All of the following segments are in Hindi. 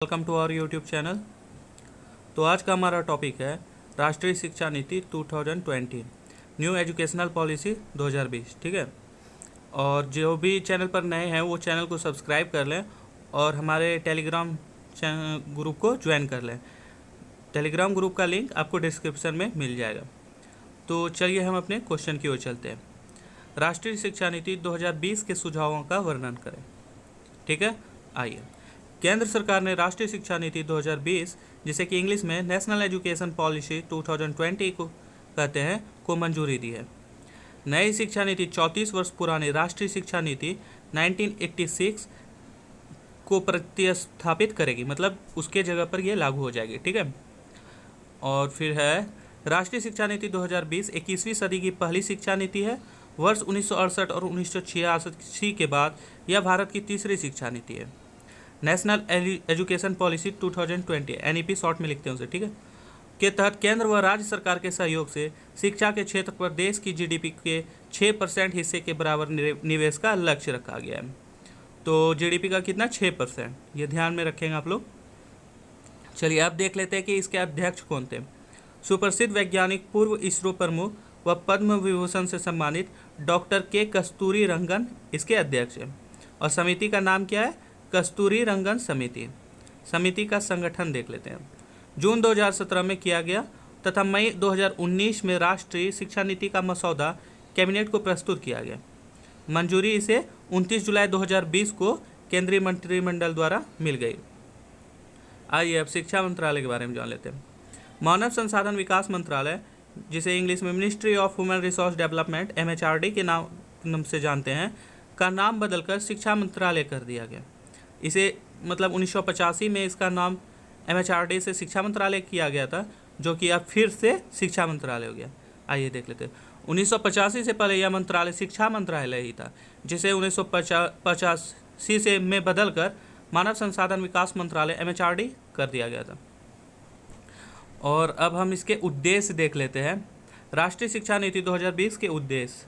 Welcome to our YouTube channel. तो आज का हमारा टॉपिक है राष्ट्रीय शिक्षा नीति 2020 न्यू एजुकेशनल पॉलिसी 2020। ठीक है, और जो भी चैनल पर नए हैं वो चैनल को सब्सक्राइब कर लें और हमारे टेलीग्राम ग्रुप को ज्वाइन कर लें। टेलीग्राम ग्रुप का लिंक आपको डिस्क्रिप्शन में मिल जाएगा। तो चलिए हम अपने क्वेश्चन की ओर चलते हैं। राष्ट्रीय शिक्षा नीति 2020 के सुझावों का वर्णन करें। ठीक है, आइए। केंद्र सरकार ने राष्ट्रीय शिक्षा नीति 2020, जिसे कि इंग्लिश में नेशनल एजुकेशन पॉलिसी 2020 को कहते हैं, को मंजूरी दी है। नई शिक्षा नीति 34 वर्ष पुरानी राष्ट्रीय शिक्षा नीति 1986 को प्रतिस्थापित करेगी, मतलब उसके जगह पर यह लागू हो जाएगी। ठीक है, और फिर है राष्ट्रीय शिक्षा नीति 2020 21वीं सदी की पहली शिक्षा नीति है। वर्ष 1968 और 1986 के बाद यह भारत की तीसरी शिक्षा नीति है। National education policy 2020 NEP short में लिखते हैं उसे, ठीक है, के तहत केंद्र व राज्य सरकार के सहयोग से शिक्षा के क्षेत्र पर देश की GDP के 6% हिस्से के बराबर निवेश का लक्ष्य रखा गया है। तो GDP का कितना? 6%, ये ध्यान में रखेंगे आप लोग। चलिए अब देख लेते हैं कि इसके अध्यक्ष कौन थे। सुप्रसिद्ध वैज्ञानिक, पूर्व इसरो प्रमुख व पद्म विभूषण से सम्मानित डॉक्टर के कस्तूरी रंगन इसके अध्यक्ष हैं। और समिति का नाम क्या है? कस्तूरी रंगन समिति। समिति का संगठन देख लेते हैं। जून 2017 में किया गया तथा मई 2019 में राष्ट्रीय शिक्षा नीति का मसौदा कैबिनेट को प्रस्तुत किया गया। मंजूरी इसे 29 जुलाई 2020 को केंद्रीय मंत्रिमंडल द्वारा मिल गई। आइए अब शिक्षा मंत्रालय के बारे में जान लेते हैं। मानव संसाधन विकास मंत्रालय, जिसे इंग्लिश में ministry of human resource development MHRD के नाम से जानते हैं, का नाम बदलकर शिक्षा मंत्रालय कर दिया गया। इसे मतलब 1985 में इसका नाम MHRD से शिक्षा मंत्रालय किया गया था, जो कि अब फिर से शिक्षा मंत्रालय हो गया। आइए देख लेते हैं। 1985 से पहले यह मंत्रालय शिक्षा मंत्रालय ही था, जिसे 1985 से में बदलकर मानव संसाधन विकास मंत्रालय MHRD कर दिया गया था। और अब हम इसके उद्देश्य देख लेते हैं। राष्ट्रीय शिक्षा नीति 2020 के उद्देश्य।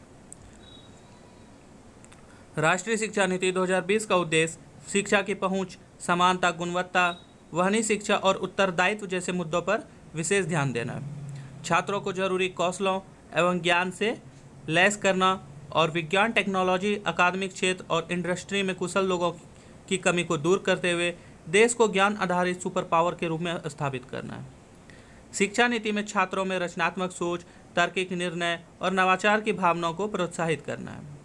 राष्ट्रीय शिक्षा नीति 2020 का उद्देश्य शिक्षा की पहुंच, समानता, गुणवत्ता, वहनी शिक्षा और उत्तरदायित्व जैसे मुद्दों पर विशेष ध्यान देना है। छात्रों को जरूरी कौशलों एवं ज्ञान से लैस करना और विज्ञान, टेक्नोलॉजी, अकादमिक क्षेत्र और इंडस्ट्री में कुशल लोगों की कमी को दूर करते हुए देश को ज्ञान आधारित सुपर पावर के रूप में स्थापित करना है। शिक्षा नीति में छात्रों में रचनात्मक सोच, तार्किक निर्णय और नवाचार की भावनाओं को प्रोत्साहित करना है।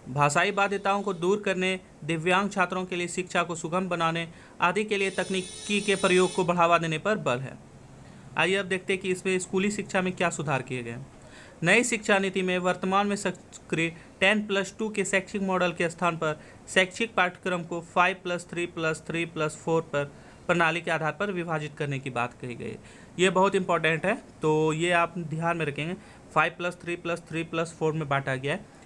भाषाई बाध्यताओं को दूर करने, दिव्यांग छात्रों के लिए शिक्षा को सुगम बनाने आदि के लिए तकनीकी के प्रयोग को बढ़ावा देने पर बल है। आइए अब देखते हैं कि इसमें स्कूली शिक्षा में क्या सुधार किए गए। नई शिक्षा नीति में वर्तमान में सक्रिय 10+2 के शैक्षिक मॉडल के स्थान पर शैक्षिक पाठ्यक्रम को 5+3+3+4 पर प्रणाली के आधार पर विभाजित करने की बात कही गई। ये बहुत इंपॉर्टेंट है, तो ये आप ध्यान में रखेंगे। 5+3+3+4 में बांटा गया है,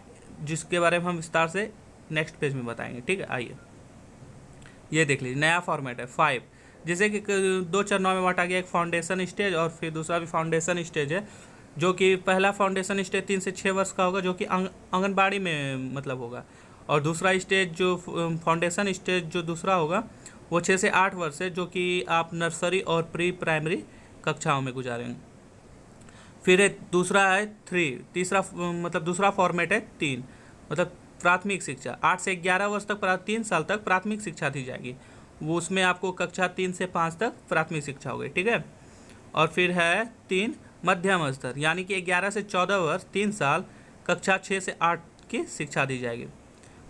जिसके बारे में हम विस्तार से नेक्स्ट पेज में बताएंगे। ठीक है, आइए ये देख लीजिए। नया फॉर्मेट है 5, जिसे कि 2 चरणों में बांटा गया। एक फाउंडेशन स्टेज और फिर दूसरा भी फाउंडेशन स्टेज है, जो कि पहला फाउंडेशन स्टेज 3 से 6 वर्ष का होगा, जो कि आंगनबाड़ी में मतलब होगा। और दूसरा स्टेज जो फाउंडेशन स्टेज जो दूसरा होगा वो 6 से 8 वर्ष है, जो कि आप नर्सरी और प्री प्राइमरी कक्षाओं में गुजारेंगे। फिर दूसरा है 3, तीसरा मतलब दूसरा फॉर्मेट है 3, मतलब प्राथमिक शिक्षा। 8 से 11 वर्ष तक 3 साल तक प्राथमिक शिक्षा दी जाएगी। वो उसमें आपको कक्षा 3 से 5 तक प्राथमिक शिक्षा होगी। ठीक है, और फिर है 3 मध्यम स्तर, यानी कि 11 से 14 वर्ष 3 साल, कक्षा 6 से 8 की शिक्षा दी जाएगी।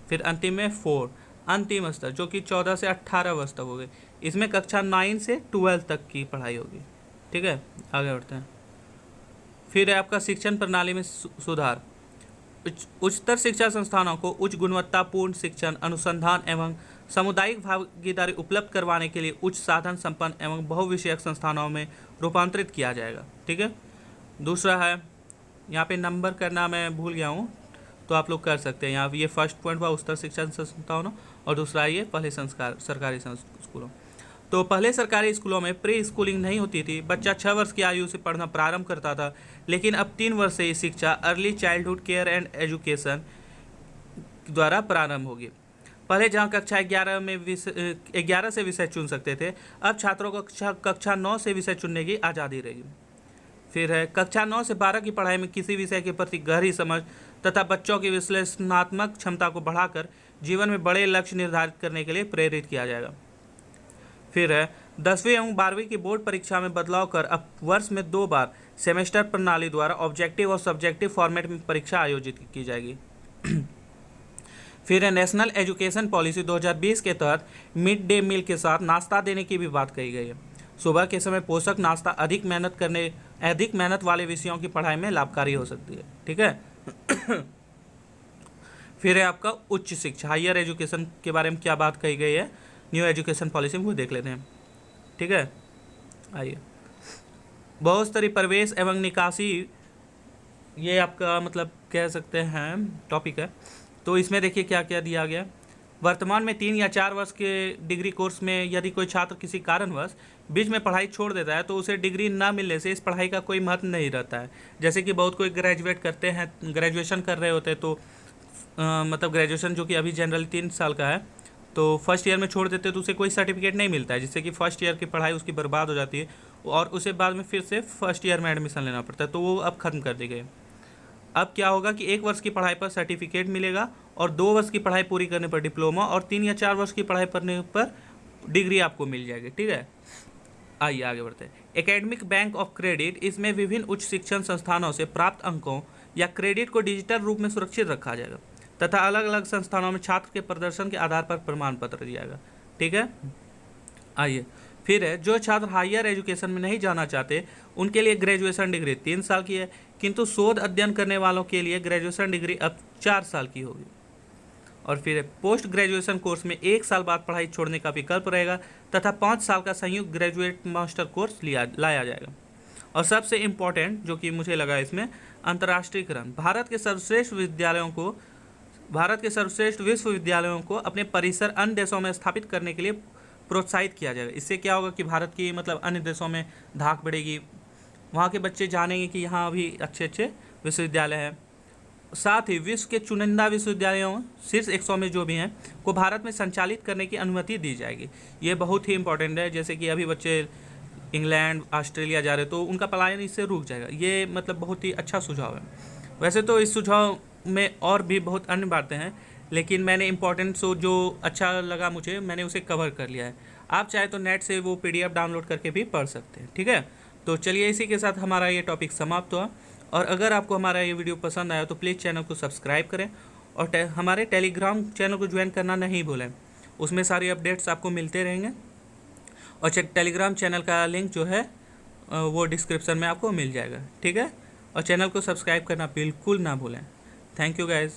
फिर अंतिम में 4 अंतिम स्तर, जो कि 14 से 18 वर्ष तक होगी। इसमें कक्षा 9 से 12 तक की पढ़ाई होगी। ठीक है, आगे बढ़ते हैं। फिर है आपका शिक्षण प्रणाली में सुधार। उच्चतर शिक्षा संस्थानों को उच्च गुणवत्तापूर्ण शिक्षण, अनुसंधान एवं सामुदायिक भागीदारी उपलब्ध करवाने के लिए उच्च साधन संपन्न एवं बहुविषयक संस्थानों में रूपांतरित किया जाएगा। ठीक है, दूसरा है, यहाँ पे नंबर करना मैं भूल गया हूँ, तो आप लोग कर सकते हैं। यहाँ ये फर्स्ट पॉइंट हुआ उच्चतर शिक्षा संस्थानों, और दूसरा ये पहले संस्कार सरकारी स्कूलों। तो पहले सरकारी स्कूलों में प्री स्कूलिंग नहीं होती थी। बच्चा 6 वर्ष की आयु से पढ़ना प्रारंभ करता था, लेकिन अब 3 वर्ष से ये शिक्षा early childhood care and education द्वारा प्रारंभ होगी। पहले जहां कक्षा 11 में 11 से विषय चुन सकते थे, अब छात्रों को कक्षा 9 से विषय चुनने की आज़ादी रहेगी। फिर है कक्षा 9 से 12 की पढ़ाई में किसी विषय के प्रति गहरी समझ तथा बच्चों की विश्लेषणात्मक क्षमता को बढ़ाकर जीवन में बड़े लक्ष्य निर्धारित करने के लिए प्रेरित किया जाएगा। फिर है 10वीं एवं 12वीं की बोर्ड परीक्षा में बदलाव कर अब वर्ष में 2 बार सेमेस्टर प्रणाली द्वारा ऑब्जेक्टिव और सब्जेक्टिव फॉर्मेट में परीक्षा आयोजित की जाएगी। फिर है नेशनल एजुकेशन पॉलिसी 2020 के तहत मिड डे मील के साथ नाश्ता देने की भी बात कही गई है। सुबह के समय पोषक नाश्ता अधिक मेहनत वाले विषयों की पढ़ाई में लाभकारी हो सकती है। ठीक है। फिर है आपका उच्च शिक्षा, हायर एजुकेशन के बारे में क्या बात कही गई है न्यू एजुकेशन पॉलिसी में, वो देख लेते हैं। ठीक है, आइए। बहुस्तरीय प्रवेश एवं निकासी, ये आपका मतलब कह सकते हैं टॉपिक है। तो इसमें देखिए क्या क्या दिया गया। वर्तमान में 3 या 4 वर्ष के डिग्री कोर्स में यदि कोई छात्र किसी कारणवश बीच में पढ़ाई छोड़ देता है तो उसे डिग्री ना मिलने से इस पढ़ाई का कोई महत्व नहीं रहता है। जैसे कि बहुत कोई ग्रेजुएट करते हैं, ग्रेजुएशन कर रहे होते हैं, तो मतलब ग्रेजुएशन जो कि अभी जनरली 3 साल का है, तो फर्स्ट ईयर में छोड़ देते हैं तो उसे कोई सर्टिफिकेट नहीं मिलता है, जिससे कि फर्स्ट ईयर की पढ़ाई उसकी बर्बाद हो जाती है और उसे बाद में फिर से फर्स्ट ईयर में एडमिशन लेना पड़ता है। तो वो अब ख़त्म कर दी गई। अब क्या होगा कि 1 वर्ष की पढ़ाई पर सर्टिफिकेट मिलेगा और 2 वर्ष की पढ़ाई पूरी करने पर डिप्लोमा और 3 या 4 वर्ष की पढ़ाई करने पर डिग्री आपको मिल जाएगी। ठीक है, आइए आगे बढ़ते हैं। एकेडमिक बैंक ऑफ क्रेडिट, इसमें विभिन्न उच्च शिक्षण संस्थानों से प्राप्त अंकों या क्रेडिट को डिजिटल रूप में सुरक्षित रखा जाएगा तथा अलग अलग संस्थानों में छात्र के प्रदर्शन के आधार पर प्रमाण पत्र दिया जाएगा। ठीक है, आइए। फिर है जो छात्र हायर एजुकेशन में नहीं जाना चाहते उनके लिए ग्रेजुएशन डिग्री 3 साल की है, किंतु शोध अध्ययन करने वालों के लिए ग्रेजुएशन डिग्री अब 4 साल की होगी। और फिर पोस्ट ग्रेजुएशन कोर्स में 1 साल बाद पढ़ाई छोड़ने का विकल्प रहेगा तथा 5 साल का संयुक्त ग्रेजुएट मास्टर कोर्स लाया जाएगा। और सबसे इम्पोर्टेंट जो कि मुझे लगा इसमें, अंतर्राष्ट्रीयकरण। भारत के सर्वश्रेष्ठ विश्वविद्यालयों को अपने परिसर अन्य देशों में स्थापित करने के लिए प्रोत्साहित किया जाएगा। इससे क्या होगा कि भारत की मतलब अन्य देशों में धाक बढ़ेगी, वहाँ के बच्चे जानेंगे कि यहाँ अभी अच्छे अच्छे विश्वविद्यालय हैं। साथ ही विश्व के चुनिंदा विश्वविद्यालयों शीर्ष 100 में जो भी हैं को भारत में संचालित करने की अनुमति दी जाएगी। ये बहुत ही इंपॉर्टेंट है। जैसे कि अभी बच्चे इंग्लैंड, ऑस्ट्रेलिया जा रहे तो उनका पलायन इससे रुक जाएगा। ये मतलब बहुत ही अच्छा सुझाव है। वैसे तो इस सुझाव में और भी बहुत अन्य बातें हैं, लेकिन मैंने इंपॉर्टेंट जो अच्छा लगा मुझे, मैंने उसे कवर कर लिया है। आप चाहे तो नेट से वो PDF डाउनलोड करके भी पढ़ सकते हैं। ठीक है, तो चलिए इसी के साथ हमारा ये टॉपिक समाप्त हुआ। और अगर आपको हमारा ये वीडियो पसंद आया तो प्लीज़ चैनल को सब्सक्राइब करें और हमारे टेलीग्राम चैनल को ज्वाइन करना नहीं भूलें। उसमें सारी अपडेट्स आपको मिलते रहेंगे और टेलीग्राम चैनल का लिंक जो है वो डिस्क्रिप्शन में आपको मिल जाएगा। ठीक है, और चैनल को सब्सक्राइब करना बिल्कुल ना भूलें। Thank you guys.